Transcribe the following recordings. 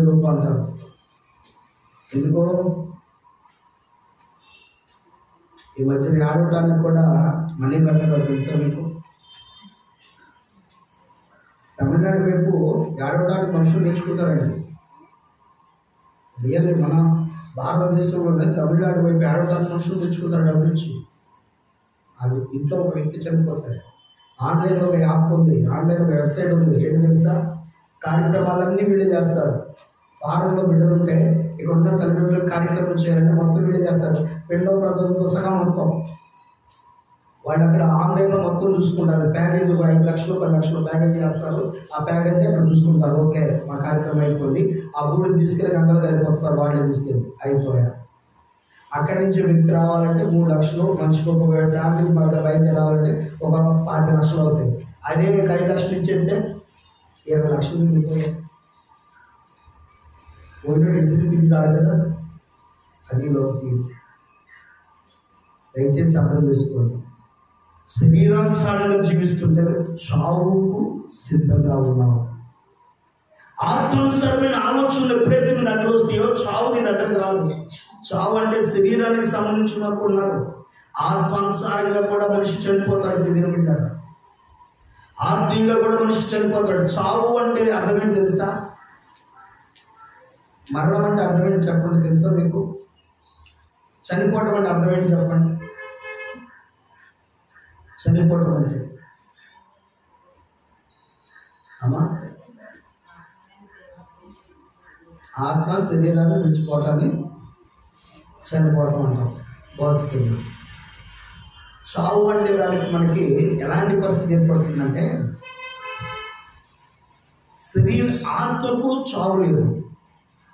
రూపం అంటారు. ఎందుకో ఈ మధ్యన ఆడటానికి కూడా మనీ కట్టడం తెలుసా మీకు? తమిళనాడు వైపు ఆడటానికి మనుషులు తెచ్చుకుంటారండి. రియల్లీ మన భారతదేశంలోనే తమిళనాడు వైపు ఆడటానికి మనుషులు తెచ్చుకుంటారు డబ్బులు ఇచ్చి. అవి ఇంట్లో ఒక వ్యక్తి చనిపోతారు, ఆన్లైన్లో ఒక యాప్ ఉంది, ఆన్లైన్ ఒక వెబ్సైట్ ఉంది. ఏంటి తెలుసా? కార్యక్రమాలన్నీ వీళ్ళు చేస్తారు. ఫారంలో బిడ్డలు ఉంటే ఇక్కడ ఉన్న తల్లిదండ్రులకు కార్యక్రమం చేయాలంటే మొత్తం వీళ్ళు చేస్తారు. రెండో ప్రజలతో సహా మొత్తం వాళ్ళు అక్కడ ఆన్లైన్లో మొత్తం చూసుకుంటారు. ప్యాకేజీ 5 లక్షలు 10 లక్షలు ప్యాకేజీ చేస్తారు. ఆ ప్యాకేజీ అక్కడ చూసుకుంటారు. ఓకే, మా కార్యక్రమం అయిపోయింది. ఆ ఊరికి తీసుకెళ్ళి గంగలు కలిపొస్తారు. వాళ్ళే తీసుకెళ్ళి అయిపోయారు. అక్కడి నుంచి వ్యక్తి రావాలంటే 3 లక్షలు, మనిషికి ఒక ఫ్యామిలీకి మధ్య బయలుదేరి రావాలంటే ఒక 5 లక్షలు అవుతాయి. అదే మీకు 5 లక్షలు ఇచ్చేస్తే 20 లక్షలు మిగిలిపోయాయి. పోయినట్టు ఇంటికి తిరిగి రాదు కదా. అది లోతు. దయచేసి అర్థం చేసుకోండి. శరీరానుసారంగా జీవిస్తుంటే చావుకు సిద్ధంగా ఉన్నావు. ఆత్మానుసారమైన ఆలోచనలు ఎప్పుడైతే మీ దగ్గర వస్తాయో చావు నీ దగ్గరకు రాదు. చావు అంటే శరీరానికి సంబంధించినప్పుడు ఉన్నారు. ఆత్మానుసారంగా కూడా మనిషి చనిపోతాడు. విధిని వింటారు. ఆత్మీయంగా కూడా మనిషి చనిపోతాడు. చావు అంటే అర్థమేంటి తెలుసా? మరణం అంటే అర్థమేంటి చెప్పండి. తెలుసా మీకు? చనిపోవటం అంటే అర్థమేంటి చెప్పండి. చనిపోవటం అంటే అమ్మా ఆత్మ శరీరాన్ని విడిచిపోవటాన్ని చనిపోవటం అంటాం భౌతికంగా. చావు అంటే దానికి మనకి ఎలాంటి పరిస్థితి ఏర్పడుతుందంటే ఆత్మకు చావు లేదు.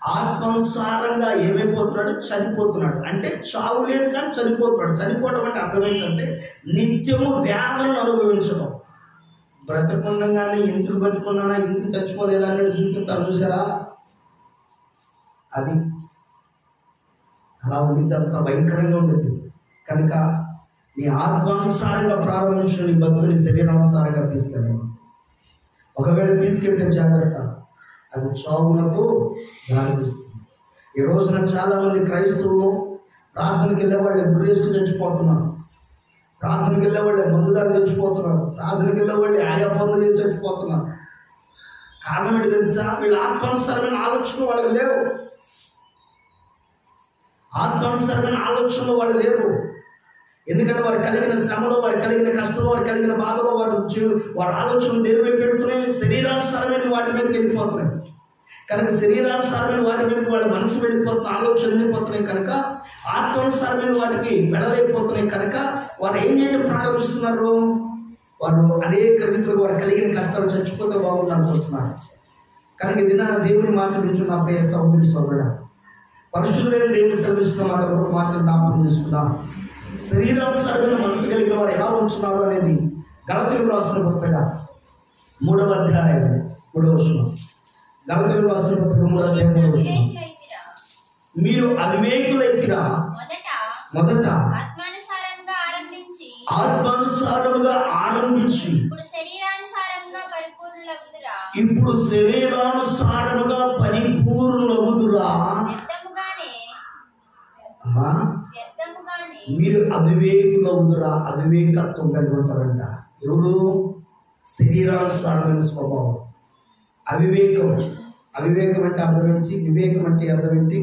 ఆత్మానుసారంగా ఏమైపోతున్నాడు? చనిపోతున్నాడు. అంటే చావు లేదు కానీ చనిపోతున్నాడు. చనిపోవడం అంటే అర్థం ఏంటంటే నిత్యము వ్యాధులను అనుభవించడం. బ్రతకుండగానే ఇంటికి బతుకున్నానా, ఇంటికి చచ్చిపోలేదా అనేది చూపిస్తారు చూసారా? అది అలా ఉండింది. అంత భయంకరంగా ఉంటుంది. కనుక నీ ఆత్మానుసారంగా ప్రారంభించిన నీ భక్తుని శరీరానుసారంగా తీసుకెళ్ళాను. ఒకవేళ తీసుకెళ్తే జాగ్రత్త, అది చావునకు దారితీస్తుంది. ఈ రోజున చాలామంది క్రైస్తవులు ప్రార్థనకి వెళ్ళేవాళ్ళు గుర్రేసుకు చచ్చిపోతున్నారు. ప్రార్థనకి వెళ్ళేవాళ్ళు మందుదారు చచ్చిపోతున్నారు. ప్రార్థనకి వెళ్ళేవాళ్ళు ఆయా పనులు చేసి చచ్చిపోతున్నారు. కారణం ఏంటి తెలుసా? వీళ్ళ ఆత్మానుసారమైన ఆలోచనలు వాళ్ళు లేవు. ఆత్మానుసారమైన ఆలోచనలు వాళ్ళు లేరు. ఎందుకంటే వారు కలిగిన శ్రమలో, వారు కలిగిన కష్టంలో, వారు కలిగిన బాధలో వారి ఆలోచనలు దేని వైపు పెడుతున్నాయి? శరీరానుసారమైన వాటి మీదకి వెళ్ళిపోతున్నాయి. కనుక శరీరానుసారమైన వాటి మీదకి వాళ్ళ మనసు వెళ్ళిపోతున్న ఆలోచనలు వెళ్ళిపోతున్నాయి. కనుక ఆత్మానుసారమైన వాటికి వెళ్ళలేకపోతున్నాయి. కనుక వారు ఏం చేయడం ప్రారంభిస్తున్నారు? వారు అనేక రీతిలో వారు కలిగిన కష్టాలు చచ్చిపోతే బాగుంది అనుకుంటున్నారు. కనుక దినాన దేవుని మాట వింటున్న ప్రియ సహోదరి సోదరుడా, పరిశుద్ధులైన దేవుని సెలవిస్తున్న మాట ఒక మాట జ్ఞాపకం చేసుకుందాం. శరీరానుసారమైన మనసు కలిగిన వారు ఎలా ఉంటున్నారు అనేది గలతీయులకు రాసిన పత్రిక 3వ అధ్యాయం 3వ వచనం. గలతీయులకు రాసిన పత్రిక 3వ అధ్యాయం 3వ వచనం. మీరు అవివేకులైతిరా మొదట ఆత్మానుసారముగా ఆరంభించి ఇప్పుడు శరీరానుసారముగా పరిపూర్ణులగుదురా. మీరు అవివేకులవుదురా. అవివేకత్వం కలిగి ఉంటారంట. ఎవరు? శరీరానుసారమైన స్వభావం. అవివేకం. అవివేకం అంటే అర్థం ఏంటి? వివేకం అంటే అర్థం ఏంటి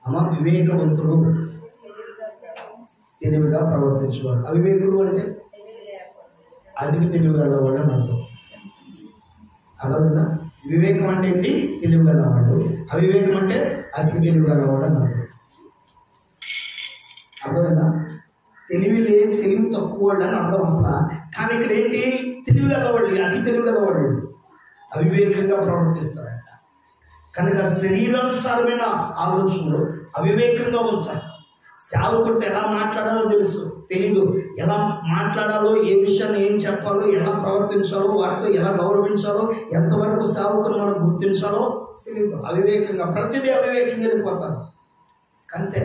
అమ్మ? వివేకవంతుడు, తెలివిగా ప్రవర్తించేవాడు. అవివేకుడు అంటే అధిక తెలివి గలవాడు అని అర్థం. అర్థమైందా? వివేకం అంటే ఏంటి? తెలివి గలవాడు. అవివేకం అంటే అధిక తెలివి గలవాడు అని అర్థం. అర్థమైందా? తెలివి తక్కువ అని అర్థం అసలు. కానీ ఇక్కడ ఏంటి? తెలివి గలవాడు, అతి తెలివి గలవాడు, అవివేకంగా ప్రవర్తిస్తారంట. కనుక శరీరానుసారమైన ఆలోచనలు అవివేకంగా ఉంటాయి. సేవకుడితో ఎలా మాట్లాడాలో తెలీదు. ఎలా మాట్లాడాలో, ఏ విషయాన్ని ఏం చెప్పాలో, ఎలా ప్రవర్తించాలో, వారితో ఎలా గౌరవించాలో, ఎంతవరకు సేవకుని మనం గుర్తించాలో తెలియదు. అవివేకంగా ప్రతిదీ అవివేకంగా వెళ్ళిపోతారు. అంతే.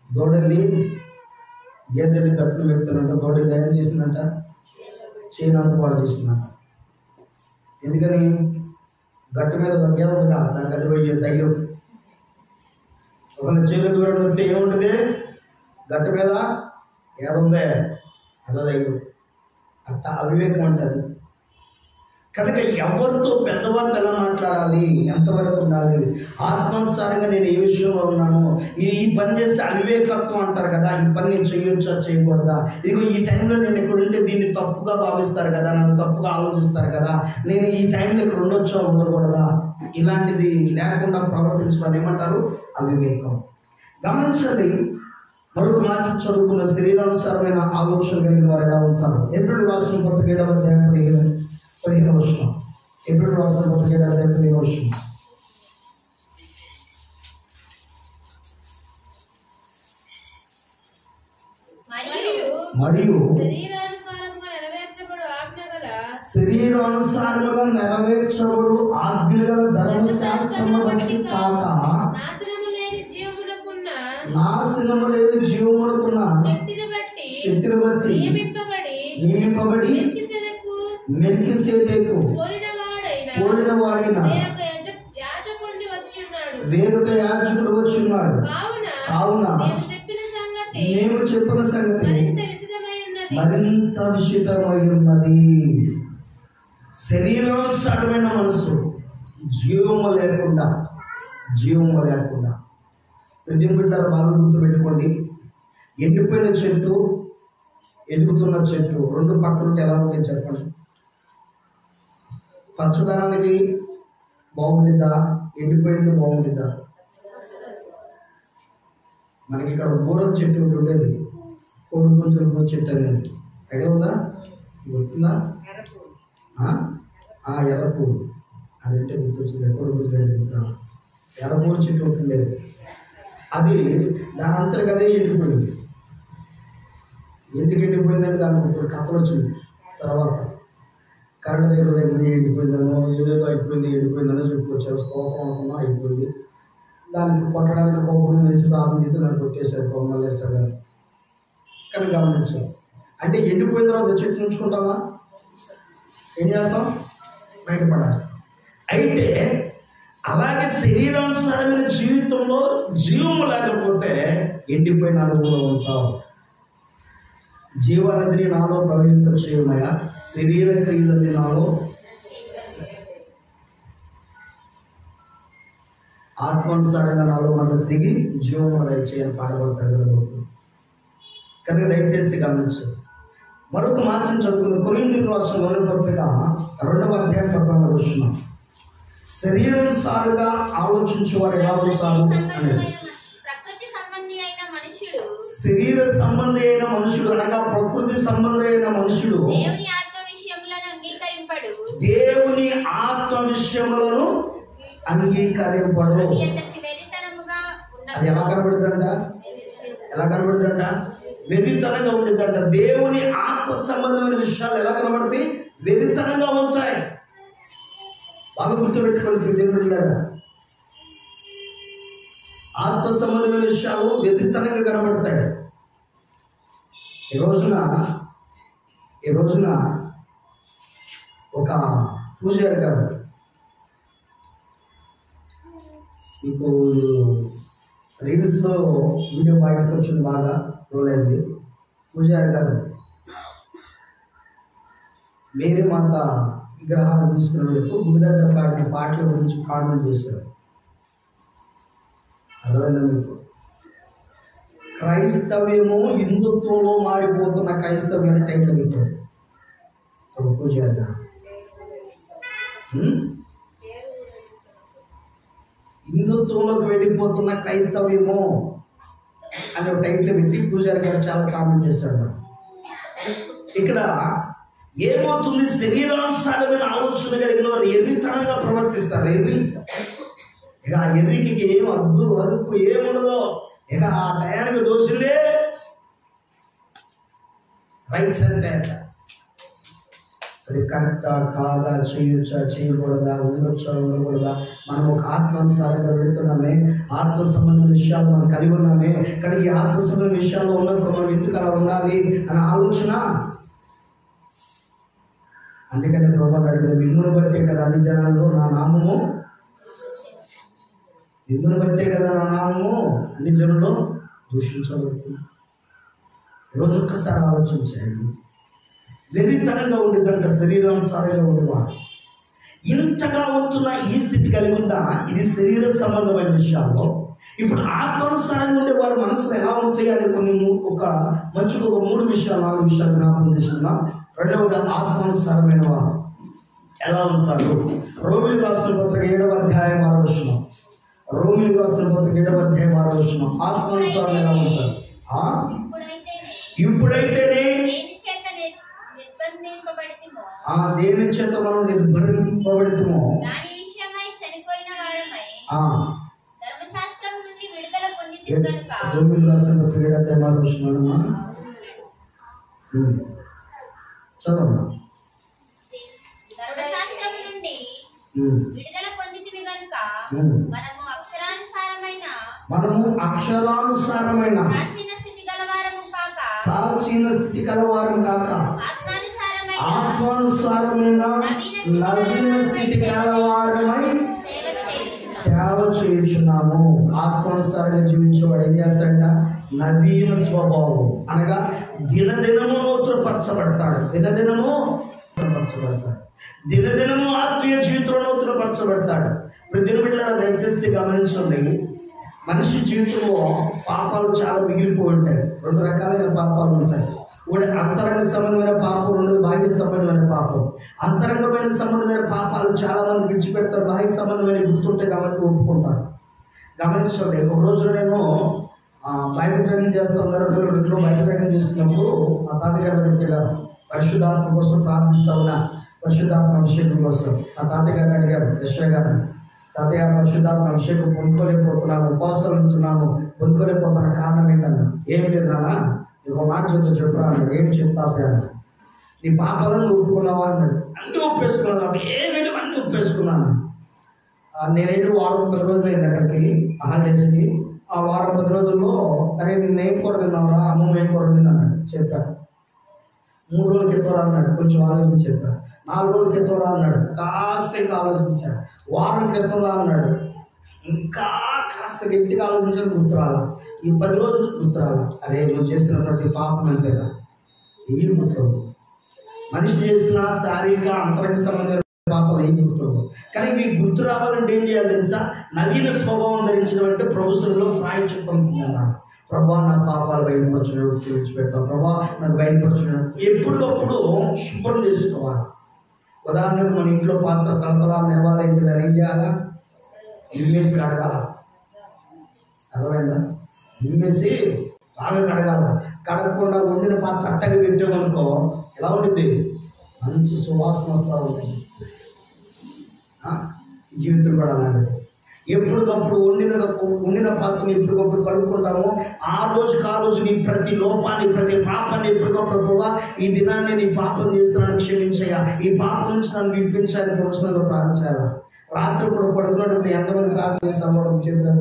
దూడల్ని గేదెల్ని కట్టును పెడుతున్నంట. దూడల్ని ఏం చేసిందంట? చైనాకు పాడు చేసిందంట. ఎందుకని? గట్టు మీద ఒకే ఉంది కాదు, దానికి అది పోయే ధైర్యం. ఒకళ్ళు చేతులు దూరం వస్తే ఏముంటుంది? గట్టు మీద ఏదుందే అదో ధైర్యం. అట్లా అవివేకం అంటారు. కనుక ఎవరితో పెద్దవారితో ఎలా మాట్లాడాలి, ఎంతవరకు ఉండాలి, ఆత్మానుసారంగా నేను ఏ విషయంలో ఉన్నాను, ఈ పని చేస్తే అవివేకత్వం అంటారు కదా, ఈ పని నేను చేయొచ్చా చేయకూడదా, ఇదిగో ఈ టైంలో నేను ఇక్కడ ఉంటే దీన్ని తప్పుగా భావిస్తారు కదా, నన్ను తప్పుగా ఆలోచిస్తారు కదా, నేను ఈ టైంలో ఇక్కడ ఉండొచ్చా ఉండకూడదా, ఇలాంటిది లేకుండా ప్రవర్తించడం ఏమంటారు? అవివేకం. గమనించండి, మరొక మాట చదువుకున్న శరీరానుసారమైన ఆలోచన కలిగిన వారు ఎలా ఉంటారు? ఎప్పుడు రాసిన పత్రిక 7వ అధ్యాయం 15వ వచనం. ఎప్పుడు రాసిన పత్రిక 7వ అధ్యాయం 15వ వచనం. మరియు శరీరానుసారముగా నెరవేర్చబడు ఆజ్ఞల ధర్మశాస్త్రము బట్టి కాక నాశనము లేని జీవమునకున్న శక్తిని బట్టి నియమింపబడి మెల్కీసెదెకు పోలిన వాడైన వేరొక యాజకుడు వచ్చి ఉన్నాడు. కావున మేము చెప్పిన సంగతి మరింత విషితమై ఉన్నది. శరీరానుసారమైన మనసు జీవము లేకుండా ప్రతి బిడ్డలు బాగా గుర్తుపెట్టుకోండి. ఎండిపోయిన చెట్టు, ఎదుగుతున్న చెట్టు రెండు పక్కన ఉంటే ఎలా ఉంటాయి చెప్పండి? పచ్చదనానికి బాగుంటుందా, ఎండిపోయింది బాగుంటుందా? మనకి ఇక్కడ బూరల చెట్టు ఒకటి ఉండేది, కోడిపుంజుల చెట్టు అనేది ఐడియా ఉందా? గుర్తుందా? ఎర్రపూలు అదంటే గుర్తొచ్చింది. కోడిపుంజులు ఎర్రపూలు చెట్టు ఒకటి ఉండేది, అది దాని అంతర్గతే ఎండిపోయింది. ఎందుకు ఎండిపోయిందంటే దానికి ఒక కథలు వచ్చింది. తర్వాత కరెంట్ దగ్గర ఎండిపోయిందనో ఏదేదో ఎండిపోయిందనో చెప్పుకొచ్చారు. స్తోత్రం అనుకున్నా అయిపోయింది. దానికి కొట్టడానికి కోపం వేసి ప్రార్థన చేస్తే దాన్ని కొట్టేశారు మల్లేశ్వర గారు. కానీ గమనించాం, అంటే ఎండిపోయిన తర్వాత చెట్టు ఉంచుకుంటామా? ఏం చేస్తాం? బయటపడేస్తాం. అయితే అలాగే శరీరానుసారమైన జీవితంలో జీవము లేకపోతే ఎండిపోయిన అనుభవంలో ఉంటాం. జీవనదిని నాలో ప్రవహింపచేయమయ్యా, శరీర క్రియలని నాలో ఆత్మానుసారంగా నాలో మళ్ళీ తిరిగి జీవము దయచేయని పాడబడతాడు కదా. కనుక దయచేసి గమనించు. మరొక మార్చని చదువుకున్న కొరింథీయులకు రాసిన మొదటి పత్రిక 2వ అధ్యాయం 14వ వచనం. శరీరానుసారంగా ఆలోచించే వారు ఎలా ఉంటారు అనేది. శరీర సంబంధి అయిన మనుషుడు అనగా ప్రకృతి సంబంధి అయిన మనుషుడు దేవుని ఆత్మ విషయములను అంగీకరింపడు. అది ఎలా కనబడుతుందంట? వెర్రితనంగా ఉంటుందంట. దేవుని ఆత్మ సంబంధమైన విషయాలు ఎలా కనబడతాయి? వెర్రితనంగా ఉంటాయి. బాగా గుర్తుపెట్టుకోండి దేవుడు. ఆత్మ సంబంధమైన విషయాలు వెర్రితనంగా కనబడతాయి. ఈ రోజున ఒక పూజారి గారు, మీకు రీల్స్లో వీడియో బయటకు వచ్చింది, బాగా రోల్ అయింది. పూజారి గారు మేరీ మాత విగ్రహాలు తీసుకునేందుకు గుడి దగ్గర పాడిన పాటల గురించి కామెంట్ చేశారు. అర్థమైందా మీకు? క్రైస్తవ్యము హిందుత్వంలో మారిపోతున్న క్రైస్తవ్యాన్ని టైటిల్ పెట్టారు ఒక పూజారి గారు. హిందుత్వంలోకి వెళ్ళిపోతున్న క్రైస్తవ్యము అనే టైటిల్ పెట్టి పూజారి గారు చాలా కామెంట్ చేశాడు. ఇక్కడ ఏమవుతుంది? శరీరానుసారమైన ఆలోచన కలిగిన వారు ఎర్రితనంగా ప్రవర్తిస్తారు. ఇక ఆ ఎర్రికి ఏం అద్దు అరుపు ఏముండదో, ఇక ఆ టయానికి దోషిందే రైట్స్ అంతే. అది కరెక్టా కాదా, చేయొచ్చా చేయకూడదా, ఉండొచ్చా ఉండకూడదా, మనం ఒక ఆత్మానుసారంగా వెళుతున్నామే, ఆత్మ సంబంధ విషయాలు మనం కలిగి ఉన్నామే, కానీ ఈ ఆత్మ సంబంధ విషయాల్లో ఉన్నప్పుడు మనం ఎందుకు అలా ఉండాలి అనే ఆలోచన అందుకని ప్రభువుని అడిగిన, మిమ్మును బట్టే కదా అన్ని జనాల్లో నా నామము, మిమ్మును బట్టే కదా నా నామము అన్ని జనుల్లో దూషించబడుతుంది. ఈరోజు ఒక్కసారి ఆలోచించండి. వెర్రితనంగా ఉండేదంట శరీరానుసారంగా ఉండేవారు. ఇంతగా ఉంటున్న ఈ స్థితి కలిగి ఉందా? ఇది శరీర సంబంధమైన విషయాల్లో. ఇప్పుడు ఆత్మానుసారంగా ఉండేవారు మనసులో ఎలా ఉంచాయని కొన్ని ఒక 3 విషయాలు 4 విషయాలు జ్ఞాపకం చేసుకున్నాం. రెండవది ఆత్మానుసారమైన వారు ఎలా ఉంచారు? రోమిలికి రాసిన పత్రిక 7వ అధ్యాయం 6వ వచనం. రోమిలికి రాసిన పత్రిక 7వ అధ్యాయం 6వ వచనం. ఆత్మానుసారం ఎలా ఉంచారు? ఇప్పుడైతేనే దేని చేత మనం నిర్భరింపబడితమో రోమిలికి రాసిన పత్రిక 7వ అధ్యాయం 6వ వచనం చదవమ్మా. మనము అక్షరానుసారమైన ప్రాచీన స్థితి కలవారం కాక ఆత్మానుసారమైన నవీన స్థితి కలవారమై సేవ చేయుచున్నాము. ఆత్మానుసారంగా జీవించేవాడు ఏం చేస్తాడంట? నవీన స్వభావం అనగా దినదినము నూతనపరచబడతాడు. దినదినము ఆత్మీయ జీవితంలో నూతనపరచబడతాడు. ప్రతి బిడ్డలా దయచేసి గమనించండి. మనిషి జీవితంలో పాపాలు చాలా మిగిలిపోయి ఉంటాయి. 2 రకాలైన పాపాలు ఉంటాయి. ఒకటి అంతరంగ సంబంధమైన పాపం, ఉన్నది బాహ్య సంబంధమైన పాపం. అంతరంగమైన సంబంధమైన పాపాలు చాలా మంది విడిచిపెడతారు. బాహ్య సంబంధమైన గుర్తుంటే కాబట్టి ఒప్పుకుంటారు. గమనించండి. ఒక రోజు నేను బైబిల్ ట్రైనింగ్ చేస్తున్నారు. ఇంట్లో బైబిల్ ట్రైనింగ్ చేస్తున్నప్పుడు మా తాతగారి దగ్గరికి వెళ్ళారు. పరిశుద్ధాత్మ కోసం ప్రార్థిస్తా ఉన్నా, పరిశుద్ధాత్మ అభిషేకం కోసం. మా తాతగారిని అడిగారు, యశ్వ గారిని, తాతయ్య పరిశుద్ధాత్మ అభిషేకం పొందుకోలేకపోతున్నాను, ఉపవాసాలు ఉంటున్నాను, పొందుకోలేకపోతున్న కారణం ఏంటన్నా? ఏమి లేదన్నా, ఒక మాట చెప్తా చెప్పురా అన్నాడు. ఏం చెప్తాను అన్నాడు. నీ పాపాలను ఒప్పుకున్నావా అన్నాడు. అన్నీ ఒప్పేసుకున్నాను. ఏమి లేవు, అన్నీ ఒప్పేసుకున్నాను. నేనేంటి వారం 10 రోజులు అయింది అక్కడికి హాలిడేస్కి. ఆ వారం 10 రోజుల్లో అరే నిన్న ఏం కూర తిన్నావురా, అమ్మమ్మ ఏం కూర తిన్నా అన్నాడు. చెప్పాను. 3 రోజుల క్రితం అన్నాడు. కొంచెం ఆలోచించి చెప్పాను. 4 రోజుల క్రితం అన్నాడు. కాస్త ఇంకా ఆలోచించాను. వారం క్రితం అన్నాడు. ఇంకా కాస్త గట్టిగా ఆలోచించాను. గుర్తురాలా. ఈ 10 రోజులు గుర్తురాలా. అరే నువ్వు చేసిన ప్రతి పాపం అంతేగా ఏం గుర్తుంది? మనిషి చేసిన శారీరక అంతరంగ సంబంధమైన పాపాలు ఏం గుర్తుంది? కానీ మీకు గుర్తు రావాలంటే ఏం చేయాలి తెలుసా? నవీన స్వభావం ధరించడం అంటే ప్రభుత్వంలో ప్రాయశ్చిత్తం అన్నాడు. ప్రభా నా పాపాలు బయటపరచున్నాడు, విడిచిపెడతాం. ప్రభా నాకు బయటపరచున్నాడు. ఎప్పటికప్పుడు శుభ్రం చేసుకోవాలి. ఉదాహరణకు మన ఇంట్లో పాత్ర తలతలా నిలవాలంటే దాన్ని ఏం చేయాలా? ఇమ్మేసి కడగాల. అర్థమైందా? ఇమ్మేసి బాగా కడగాల. కడగకుండా వండిన పాత్ర అట్టగా పెట్టామనుకో ఎలా ఉంటుంది? మంచి సువాసన వస్తూ ఉంటుంది. జీవితం కూడా అలాంటిది. ఎప్పటికప్పుడు వండిన పాత్రని ఎప్పటికప్పుడు కడుక్కుంటాము. ఆ రోజు నీ ప్రతి లోపాన్ని, ప్రతి పాపాన్ని ఎప్పటికప్పుడు కూడా ఈ దినాన్ని నీ పాపం చేస్తున్నాను, క్షమించయ్యా, ఈ పాపం నుంచి నన్ను విడిపించాలని ప్రశ్నలో ప్రార్థించాలా. రాత్రి కూడా పడుకున్నప్పుడు ఎంతమంది ప్రార్థన చేస్తాం? చేతులు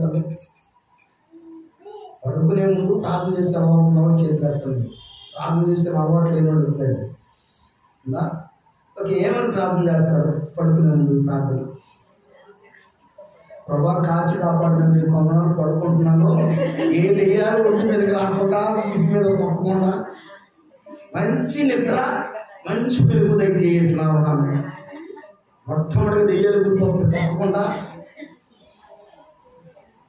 పడుకునే ముందు ప్రార్థన చేసే అలవాటు చేతులు ఎత్తండి. ప్రార్థన చేసే అలవాటు లేని వాళ్ళు ఎట్లండి? ఓకే, ఏమని ప్రార్థన చేస్తారు పడుకునే ముందు? ప్రార్థన, ప్రభా కాచి కాపాడుతుంది, కొందరు పడుకుంటున్నాను, ఏ దెయ్యాలు ఒంటి మీదకి రాకుండా, ఇంటి మీద తొక్కకుండా మంచి నిద్ర, మంచి పెరుగు దయచేసినాము. మొట్టమొదటి దెయ్యాలు గుర్తొస్తుంది తప్పకుండా.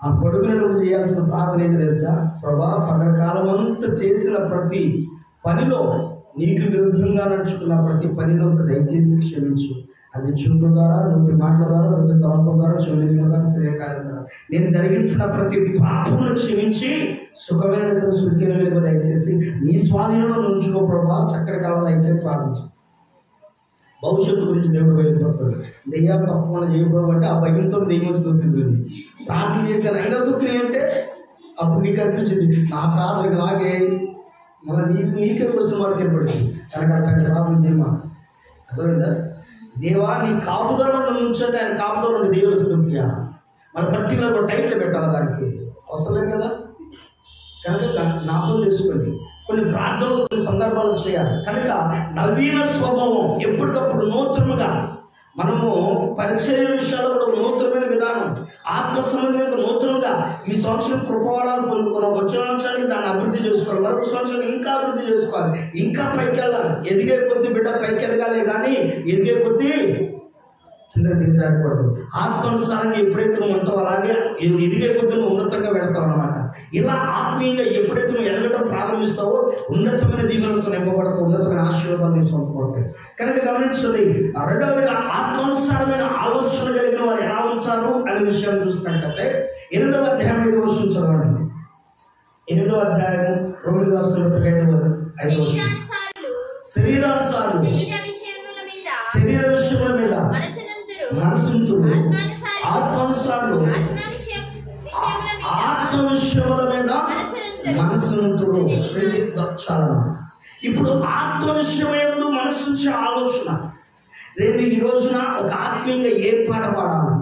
ఆ పడుకునేటప్పుడు చేయాల్సిన ప్రార్థన ఏంటి తెలుసా? ప్రభా పగల కాలం అంతా చేసిన ప్రతి పనిలో, నీకు విరుద్ధంగా నడుచుకున్న ప్రతి పనిలో దయచేసి క్షమించు. అది చూపుల ద్వారా, నోటి మాటల ద్వారా, హృదయ తలంపుల ద్వారా, చెవుల ద్వారా, శరీరకార్యం ద్వారా నేను జరిగించిన ప్రతి పాపమును క్షమించి సుఖమైన దగ్గర సుఖమైన వెలుగు దయచేసి నీ స్వాధీనంలో ఉంచుకో ప్రభా. చక్కటి కళ దయచేసి ప్రార్థించు. భవిష్యత్తు గురించి దేవుడు బయలుపడతాడు. దెయ్యాలు తప్పకుండా చేయకూడదు అంటే ఆ భయంతో దెయ్యం వచ్చి దొరుకుతుంది. ప్రార్థన చేశాను అయినా దొరికినాయి అంటే అప్పుడు నీకు అనిపించింది నా ప్రార్థనకు లాగే మళ్ళీ నీకే క్వశ్చన్ మార్క్ ఏర్పడింది. కనుక అక్కడ ప్రార్థన చేయమా. అర్థమైందా? దేవా నీ కాపుదలను ఉంచండి. ఆయన కాపుదల నుండి దేవుడు వచ్చి దొరుకుతాయా? మరి పర్టికులర్ టైట్లు పెట్టాలి, దానికి అవసరం లేదు కదా. కనుక జ్ఞాపకం చేసుకోండి. కొన్ని ప్రార్థనలు కొన్ని సందర్భాలు చేయాలి. కనుక నవీన స్వభావం ఎప్పటికప్పుడు నూతనముగా మనము పరిచర్య విషయాల్లో కూడా నూతనమైన విధానం, ఆత్మ సంబంధమైన నూతనంగా ఈ సంవత్సరం కృపవరాలు పొందుకున్నాం. వచ్చే సంవత్సరానికి దాన్ని అభివృద్ధి చేసుకోవాలి, మరొక సంవత్సరం ఇంకా అభివృద్ధి చేసుకోవాలి, ఇంకా పైకి వెళ్ళాలి. ఎదిగే కొద్దీ బిడ్డ పైకి ఎదగాలి, కానీ ఎదిగే కొద్దీ కింద దిగజారకూడదు. ఆత్మానుసారంగా ఎప్పుడైతే నువ్వు ఉంటావు అలాగే ఎదిగే కొద్దీ నువ్వు ఉన్నతంగా వెళతావు అన్నమాట. ఇలా ఆత్మీయంగా ఎప్పుడైతే నువ్వు ఎదగడం ప్రారంభిస్తావో ఉన్నతమైన దీవెనలతో నింపబడతావు, ఉన్నతమైన ఆశీర్వాదాలు నీ సొంతపడతాయి. కనుక గమనించండి, రెండవదిగా ఆత్మానుసారమైన ఆలోచన కలిగిన వారు ఎలా ఉంటారు అనే విషయాన్ని చూసినట్లయితే 8వ అధ్యాయం 5వ వచనం చదవండి. 8వ అధ్యాయము రోమీయులకు రాసిన పత్రిక 5వ వచనం. శరీరానుసారులు శరీర విషయముల మీద మనసుంతుడు, ఆత్మానుసారులు ఆత్మ విషయముల మీద మనసుంతుడు. చాలా ఇప్పుడు ఆత్మ విషయమైనది మనసుంచే ఆలోచన. నేను ఈ రోజున ఒక ఆత్మీయంగా ఏ పాట పాడాలి,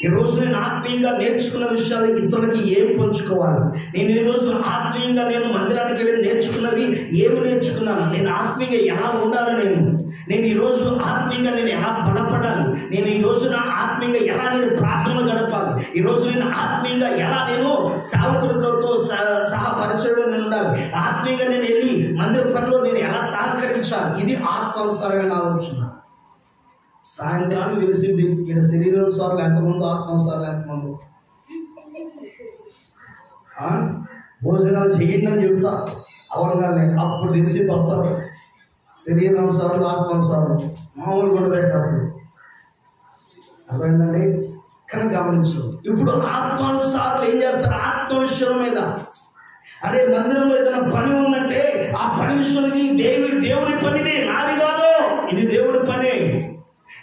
ఈ రోజు నేను ఆత్మీయంగా నేర్చుకున్న విషయాలు ఇతరులకి ఏం పంచుకోవాలి, నేను ఈరోజు ఆత్మీయంగా నేను మందిరానికి వెళ్ళి నేర్చుకున్నది ఏమి నేర్చుకున్నాను, నేను ఆత్మీయంగా ఎలా ఉండాలి, నేను ఈరోజు ఆత్మీయంగా నేను ఎలా బలపడాలి, నేను ఈ రోజున ఆత్మీయంగా ఎలా నేను ప్రార్థనలు గడపాలి, ఈరోజు నేను ఆత్మీయంగా ఎలా నేను సేవకులతో సహా పరిచయంలో నేను ఉండాలి, ఆత్మీయంగా నేను వెళ్ళి మందిర పనిలో నేను ఎలా సహకరించాలి. ఇది ఆత్మానుసారమైన ఆలోచన. సాయంత్రానికి తెలిసింది ఇక్కడ శరీరానుసారులు ఎంతమంది, ఆత్మానుసారులు ఎంతమంది. భోజనాలు చేయండి అని చెప్తా అవగానే అప్పుడు తెలిసి వస్తారు. శరీరానుసారులు ఆత్మానుసారులు మామూలుగా ఉండలేకప్పుడు. అర్థమైందండి? కానీ గమనించు, ఇప్పుడు ఆత్మానుసారులు ఏం చేస్తారు? ఆత్మ విషయం మీద అదే మందిరంలో ఏదైనా పని ఉందంటే ఆ పని విషయానికి దేవుని పనిది, నాది కాదు, ఇది దేవుడి పని.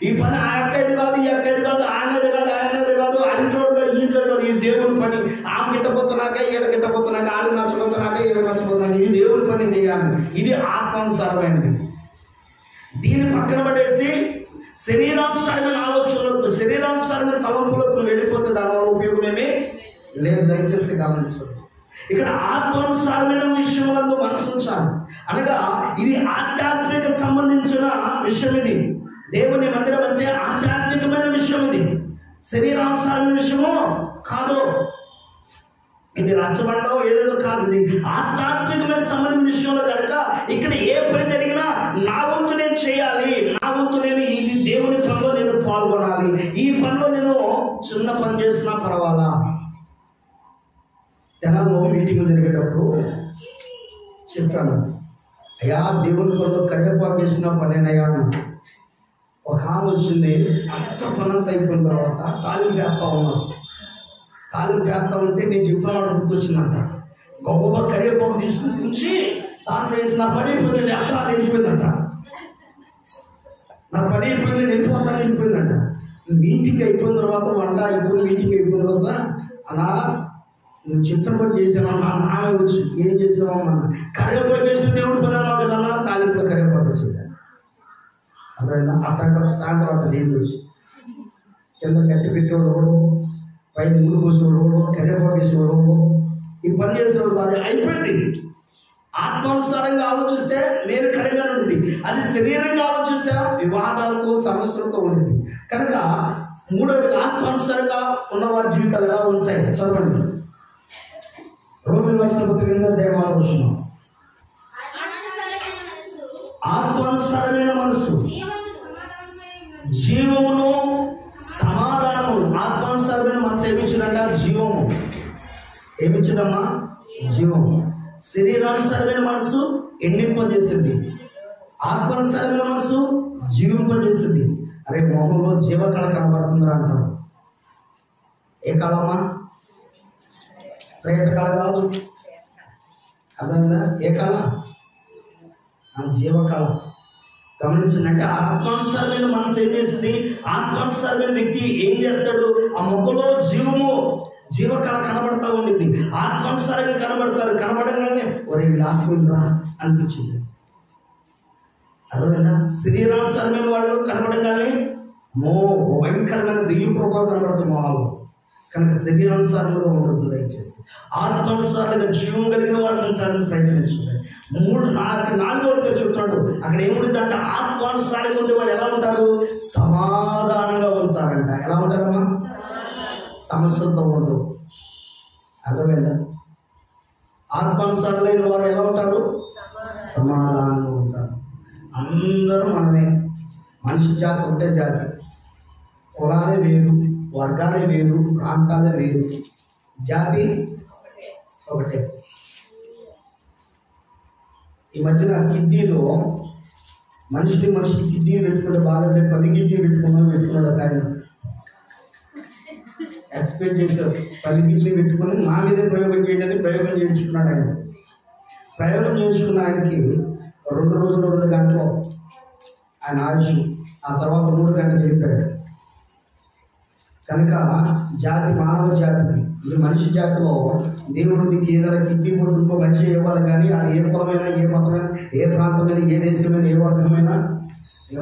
ఈ పని ఆ అక్కది కాదు, ఈ అక్కది కాదు, ఆయనది కాదు, ఆయనది కాదు, ఇంట్లో కాదు, ఇంట్లో కాదు, ఇది దేవుని పని. ఆ గిట్టపోతున్నాక ఈడ గిట్టపోతున్నాక ఆడు నచ్చబోతున్నాక ఈడ నచ్చబోతున్నాక ఇది దేవుని పని చేయాలి. ఇది ఆత్మానుసారమైనది. దీన్ని పక్కన పడేసి శరీరానుసారమైన ఆలోచనలకు, శరీరానుసారమైన తలంపులకు వెళ్ళిపోతే దానివల్ల ఉపయోగమేమీ లేదు. దయచేసి గమనించండి, ఇక్కడ ఆత్మానుసారమైన విషయములందు మనసు ఉంచాలి. అనగా ఇది ఆధ్యాత్మిక సంబంధించిన విషయం. ఇది దేవుని మందిరం అంటే ఆధ్యాత్మికమైన విషయం. ఇది శరీరానుసారమైన విషయము కాదు. ఇది రచ్చబండో ఏదేదో కాదు. ఇది ఆధ్యాత్మికమైన సంబంధించిన విషయంలో కనుక ఇక్కడ ఏ పని జరిగినా నా వంతు నేను చేయాలి, నా వంతు నేను ఇది దేవుని పనిలో నేను పాల్గొనాలి. ఈ పనిలో నేను చిన్న పని చేసినా పర్వాలా. తెలంగాణలో మీటింగ్ జరిగేటప్పుడు చెప్పాను, అయ్యా దేవుని పనిలో కరివేపాకు వేసిన పనేనయ్యా. ఒక ఆమె వచ్చింది, అంత పనంతా అయిపోయిన తర్వాత తాలింపు వేస్తా ఉన్నాను. తాలింపు వేస్తా ఉంటే నేను చెప్పిన గుర్తొచ్చిందంట. గొప్ప కరివేపాకు తీసుకుని తుంచి దాంట్లో వేసి నా పని అయిపోయింది, అట్లా వెళ్ళిపోయిందంట. నా పని అయిపోయింది, వెళ్ళిపోతాను వెళ్ళిపోయిందంట. మీటింగ్ అయిపోయిన తర్వాత వంట అయిపోయింది, మీటింగ్ అయిపోయిన తర్వాత అలా నువ్వు చెప్పిన పని చేసాను ఆమె వచ్చి ఏం చేసావమ్మా, కరివేపాకు చేసిన దేవుడు పని అన్నావు కదన్నా, తాలింపులో కరివేపాకు వచ్చి అదైనా అట్టంగా సాయంత్రం అంత నీళ్ళు వచ్చి కింద కట్టి పెట్టేవాడు, పైన ముందు కూర్చోడు, కరివేపాకు వేసేవాడు, ఈ పని చేసేవాడు కాదు. అయిపోయింది. ఆత్మానుసారంగా ఆలోచిస్తే మేలుకరంగా ఉంటుంది. అది శరీరంగా ఆలోచిస్తే వివాదాలతో సమస్యలతో ఉంటుంది. కనుక మూడవది ఆత్మానుసారంగా ఉన్నవారి జీవితాలు ఎలా ఉంటాయి చదవండి. రోమియోలకు రాసిన పత్రిక 8వ అధ్యాయం 6వ వచనం. ఆత్మానుసారమైన మనసు జీవమును సమాధానము. ఆత్మానుసారమైన మనసు ఏమిచ్చిందంట? జీవము. ఏమిచ్చిందమ్మా? జీవము. శరీరానుసారమైన మనసు ఎన్నింపజేసింది, ఆత్మానుసారమైన మనసు జీవింపజేసింది. అరే మొహంలో జీవకళ కనబడుతుందా అంటారు. ఏ కళమ్మా? ప్రేత కళ కాదు, అర్థమైందా? ఏ కళ? ఆ జీవకళ. గమనించండి, ఆత్మానుసారమైన మనసు ఏం చేసింది? ఆత్మానుసారమైన వ్యక్తి ఏం చేస్తాడు? ఆ ముఖంలో జీవకళ కనబడతా ఉండింది. ఆత్మానుసారంగా కనబడతారు. కనబడంగానే ఒరే ఆత్మరా అనిపించింది. అర్థమైందా? శరీరానుసారమైన వాళ్ళు కనబడంగానే భయంకరమైన దివ్య ప్రభావం కనబడుతుంది మొహాలు. కనుక శరీరానుసారంగా ఉండదు, దయచేసి ఆత్మానుసారంగా జీవం కలిగిన వారు ఉంటారని ప్రయత్నించండి. నాలుగోదిగా చెప్తున్నాడు, అక్కడ ఏముంటుందంటే ఆత్మానుసారంగా ఉండే వాళ్ళు ఎలా ఉంటారు? సమాధానంగా ఉంటారంట. ఎలా ఉంటారమ్మా? సమస్యలతో ఉండదు. అర్థమైందా? ఆత్మానుసారులైన వారు ఎలా ఉంటారు? సమాధానంగా ఉంటారు. అందరూ మనమే, మనిషి జాతి ఒకటే జాతి, కులాలే వేరు, వర్గాలే వేరు, ప్రాంతాలే వేరు, జాతి ఒకటే. ఈ మధ్యన కిడ్నీలో మనిషిని కిడ్నీ పెట్టుకుంటే బాగాలేదు, 10 కిడ్నీ పెట్టుకున్నాడు ఒక ఆయన. ఎక్స్పెక్ట్ చేశారు 10 కిడ్నీ పెట్టుకుని నా మీదే ప్రయోగం చేయండి అని ప్రయోగం చేయించుకున్నాడు ఆయన. ప్రయోగం చేయించుకున్న ఆయనకి 2 రోజులు 2 గంటలు ఆయన ఆయుష్, ఆ తర్వాత 3 గంటలు వెళ్ళిపోయాడు. కనుక జాతి మానవ జాతికి, ఈ మనిషి జాతిలో దేవుడు నీకు ఏదైనా కిడ్నీ కొట్టుకో మంచి ఇవ్వాలి, కానీ అది ఏ కులమైనా, ఏ మతమైనా, ఏ ప్రాంతమైనా, ఏ దేశమైనా, ఏ వర్గమైనా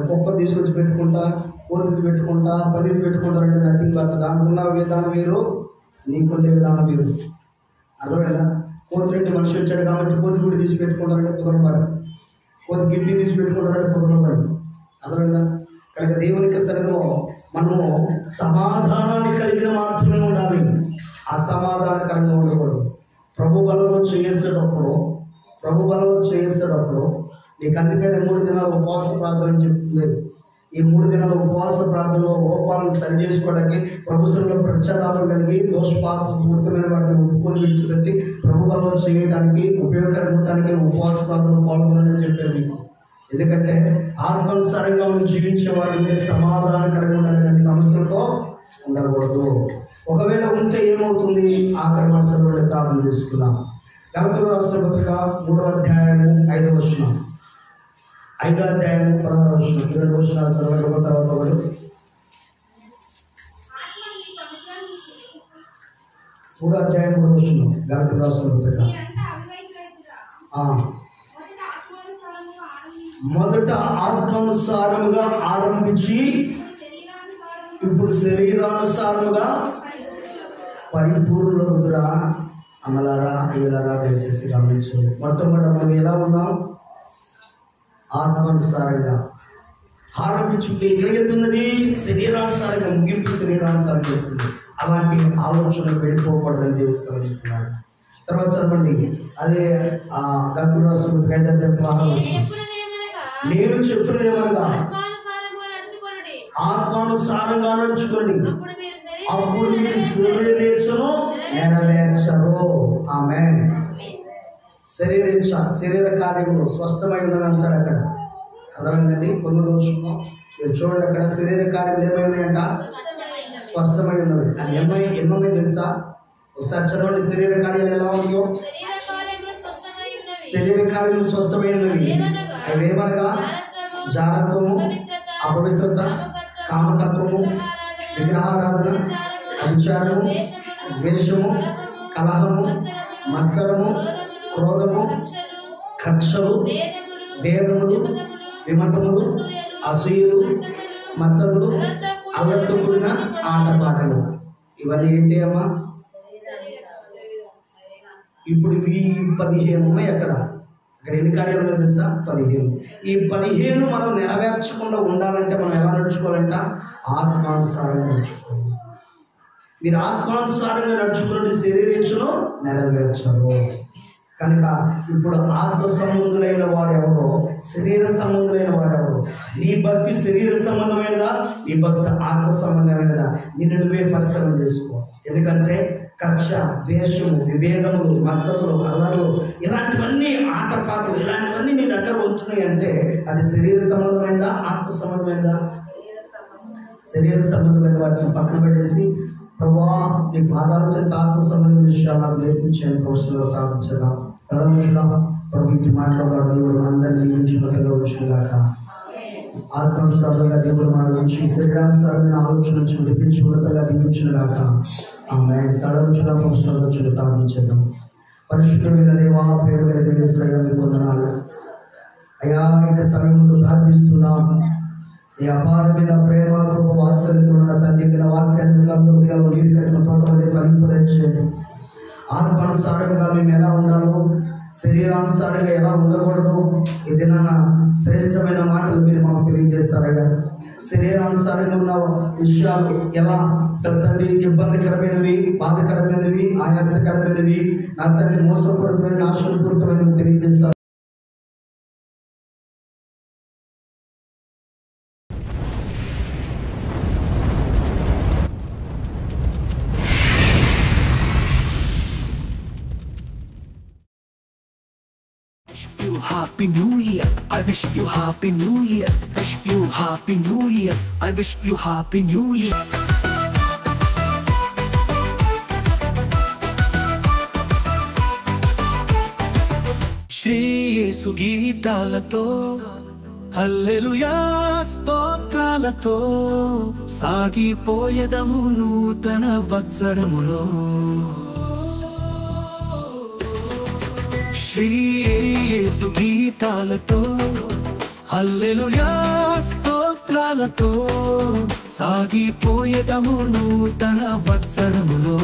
ఒక్కొక్క తీసుకొచ్చి పెట్టుకుంటా, కోతిని పెట్టుకుంటా, పనిని పెట్టుకుంటారంటే నథింగ్ బట్ దానికున్న విధానం వేరు, నీకుండే విధానం వేరు. అర్థమైందా? కోతిరెడ్డి మనిషి వచ్చాడు కాబట్టి కోతి గుడి తీసి పెట్టుకుంటారంటే కుదరపడి, కోతి కిడ్నీ తీసి పెట్టుకుంటారంటే కుదరపడి. అర్థమైందా? కనుక దేవునికి సన్నిధిలో మనము సమాధానాన్ని కలిగిన మాత్రమే ఉండాలి, అసమాధానకరంగా ఉండకూడదు. ప్రభు బలలో చేసేటప్పుడు నీకు అందుకనే 3 దినాల ఉపవాస ప్రార్థన చెప్తుంది. ఈ 3 దినాల ఉపవాస ప్రార్థనలో లోపాలను సరి చేసుకోవడానికి, ప్రభుత్వంలో ప్రత్యాదాపం కలిగి దోషపాపూరితమైన వాటిని ఒప్పుకొని విడిచిపెట్టి ప్రభు బలలో చేయడానికి, ఉపయోగకరంగా ఉపవాస ప్రార్థనలో పాల్గొనని చెప్పేది. ఎందుకంటే ఆత్మానుసారంగా జీవించే వారికి సమాధానకరంగా ఉండాలని సమస్యలతో ఉండకూడదు. ఒకవేళ ఉంటే ఏమవుతుంది? ఆఖరి మార్చంలో ప్రార్థన చేసుకున్నాం. గలతీయులకు రాసిన పత్రిక 3వ అధ్యాయము 5వ వచనం, 5వ అధ్యాయము 16వ వచనం, 2 వచనాల తర్వాత 3వ అధ్యాయం 3వ వచనం గలతీయులకు రాసిన పత్రిక. మొదట ఆత్మానుసారముగా ఆరంభించి ఇప్పుడు శరీరానుసారముగా పరిపూర్ణులుగా. అమలారా అయ్యలారా దయచేసి గమనించండి. మొట్టమొదటి మనం ఎలా ఉన్నాం? ఆత్మానుసారంగా ఆరంభించుకుంటే ఎక్కడికి వెళ్తున్నది? శరీరానుసారంగా, ముగింపు శరీరానుసారంగా వెళ్తుంది. అలాంటి ఆలోచనలు వెళ్ళిపోకూడదని దేవుడు సెలవిస్తున్నాడు. తర్వాత చదవండి, అదే గలతీయులకు రాసిన 5వ అధ్యాయం నేను చెప్పినదేమనగా ఆత్మానుసారంగా నడుచుకోండి, అప్పుడు మీరు శరీరేచ్ఛను నెరవేర్చరు. ఆమేన్. శరీర కార్యములు స్పష్టమై ఉందని అంటాడు అక్కడ. అర్థమైందండి? కొన్ని దోషము మీరు చూడండి, అక్కడ శరీర కార్యములు ఏమైనాయంట? స్పష్టమై ఉన్నవి. అది ఎన్నున్నాయి తెలుసా? ఒకసారి చదవండి. శరీర కార్యాలు ఎలా ఉన్నాయో? శరీర కార్యములు స్పష్టమైనవి. అవి ఏమనగా జారత్వము, అపవిత్రత, కామకత్వము, విగ్రహారాధన, అభిచారము, ద్వేషము, కలహము, మత్సరము, క్రోధము, కక్షలు, భేదములు, విమతములు, అసూయలు, మత్తతులు, అల్లరితో కూడిన ఆటపాటలు. ఇవన్నీ ఏంటి అమ్మా? ఇప్పుడు ఈ 15 ఉన్నాయి. అక్కడ ఎన్ని కార్యాలు తెలుసా? 15. ఈ 15 మనం నెరవేర్చకుండా ఉండాలంటే మనం ఎలా నడుచుకోవాలంట? ఆత్మానుసారంగా నడుచుకోవాలి. మీరు ఆత్మానుసారంగా నడుచుకున్నట్టు శరీరేచ్ఛను నెరవేర్చరు. కనుక ఇప్పుడు ఆత్మ సంబంధులైన వారు ఎవరో, శరీర సంబంధులైన వారు ఎవరు? నీ భక్తి శరీర సంబంధమైనదా? నీ భక్తి ఆత్మ సంబంధమైనదా? నిన్ను నువ్వే పరిశీలన చేసుకో. ఎందుకంటే కక్ష, ద్వేషము, విభేదములు, మద్దతులు, అల్లర్లు, ఇలాంటివన్నీ ఆటపాటలు, ఇలాంటివన్నీ నీ దగ్గర ఉంటున్నాయి అంటే అది శరీర సంబంధమైనదా? ఆత్మ సంబంధమైనదా? శరీర సంబంధమైన వాటిని పక్కన పెట్టేసి, ప్రభువా నీ పాదాల చెంత ఆత్మ సంబంధమైన విషయాలు నాకు నేర్పించాను ప్రొఫెషనల్గా ప్రార్థించడం. తదనుగా ప్రభు ఇంటి మాట్లాడారు. దేవుడు అందరినీ నియమించినట్లుగా వచ్చినగాక. ఆత్మానుసారంగా దేవుడు మన నుంచి శరీరానుసారమైన ఆలోచన నుంచి విడిపించి ఉన్నతంగా దిగించినగాక. ఆమె తడవచ్చుగా ప్రొఫెషనల్గా వచ్చి ప్రార్థించేద్దాం. పరిశుద్ధమైన దేవా, ప్రేమ దేవుని పొందనాలు అయ్యా. ఇంక సమయంలో ప్రార్థిస్తున్నాం. ఈ అపారమైన ప్రేమ, కృప, వాత్సల్యత ఉన్న తండ్రి, వాక్యాన్ని నీరు కట్టిన తోట ఫలింపచేయండి. ఆత్మానుసారంగా మేము ఎలా ఉండాలో, శరీరానుసారంగా ఎలా ఉండకూడదు, ఏదైనా శ్రేష్టమైన మాటలు మీరు మాకు తెలియజేస్తారయ్యా. శరీరానుసారంగా ఉన్న విషయాలు ఎలా తండ్రి ఇబ్బందికరమైనవి, బాధకరమైనవి, ఆయాసకరమైనవి, నా తండ్రి మోసపూరితమైన, నాశనపూరితమైనవి తెలియజేస్తారు. Happy New Year, I wish you Happy New Year, wish you Happy New Year, I wish you Happy New Year. Shri యేసు గీతాలతో, హల్లెలూయా స్తోత్రాలతో సాగిపోయేదము నూతన వత్సరములో. శ్రీ యేసు గీతాలతో, హల్లెలూయా స్తోత్రాలతో సాగిపోయేదము నూతన వత్సరములో.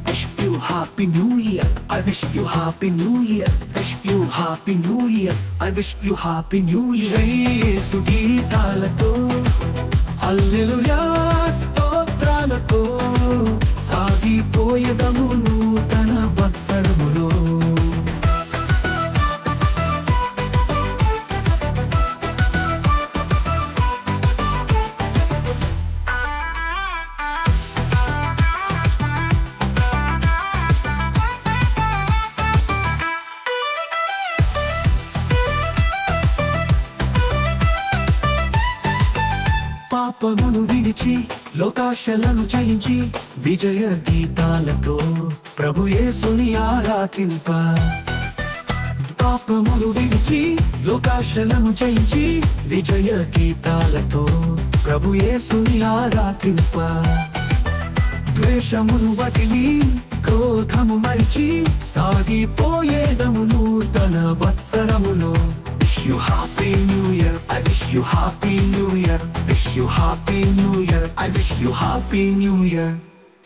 Wish you Happy New Year, I wish you Happy New Year, wish you Happy New Year, I wish you Happy New Year. Shri యేసు గీతాలతో, హల్లెలూయా స్తోత్రాలతో సాగిపోయేదము నూతన వత్సరములో. పాపమును విడిచి, లోకాశలను జయించి, విజయ గీతాలతో ప్రభు యేసుని ఆరాధింప. పాపమును విడిచి, లోకాశలను జయించి, విజయ గీతాలతో ప్రభు యేసుని ఆరాధింప. ద్వేషమును వదిలి, క్రోధము మరిచి, సాగిపోయేదము నూతన వత్సరములో. Wish you Happy New Year, I wish you Happy New Year, wish you Happy New Year, I wish you Happy New Year.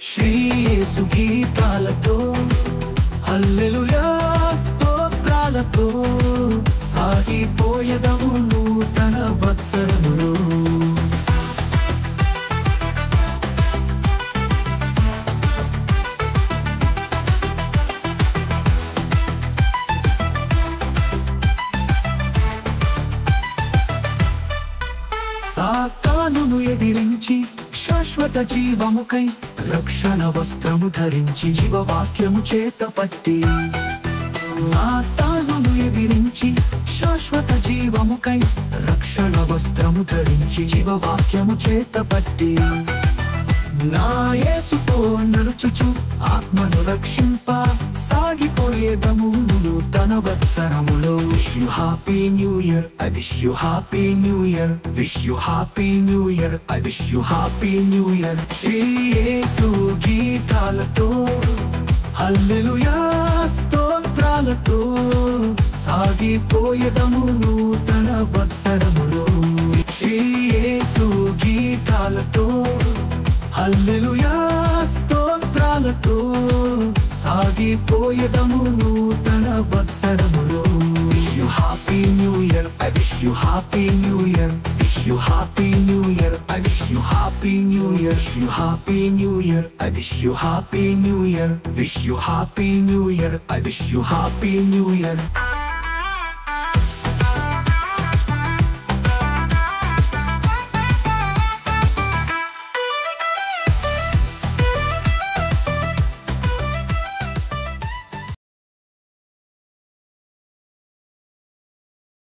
Shri యేసు గీతాలతో, హల్లెలూయా స్తోత్రాలతో సాగిపోయేదము నూతన వత్సరములో. సాతానును ఎదిరించి, శాశ్వత జీవముకై రక్షణ వస్త్రము ధరించి, జీవవాక్యము చేత పట్టి. సాతానును ఎదిరించి, శాశ్వత జీవముకై రక్షణ వస్త్రము ధరించి, జీవవాక్యము చేత పట్టి. నా యేసుతో నడుచుచు ఆత్మను రక్షింప, సాగిపోయేదము నూతన వత్సరములో. Wish you Happy New Year, I wish you Happy New Year, wish you Happy New Year, I wish you Happy New Year. Shri యేసు గీతాలతో, హల్లెలూయా స్తోత్రాలతో సాగిపోయేదము నూతన వత్సరములో. శ్రీ యేసు గీతాలతో, హల్లెలూయా స్తోత్రాలతో సాగిపోయేదము నూతన వత్సరములో. Wish you Happy New Year, I wish you Happy New Year, wish you Happy New Year, I wish you Happy New Year, wish you Happy New Year, I wish you Happy New Year, wish you Happy New Year, I wish you Happy New Year.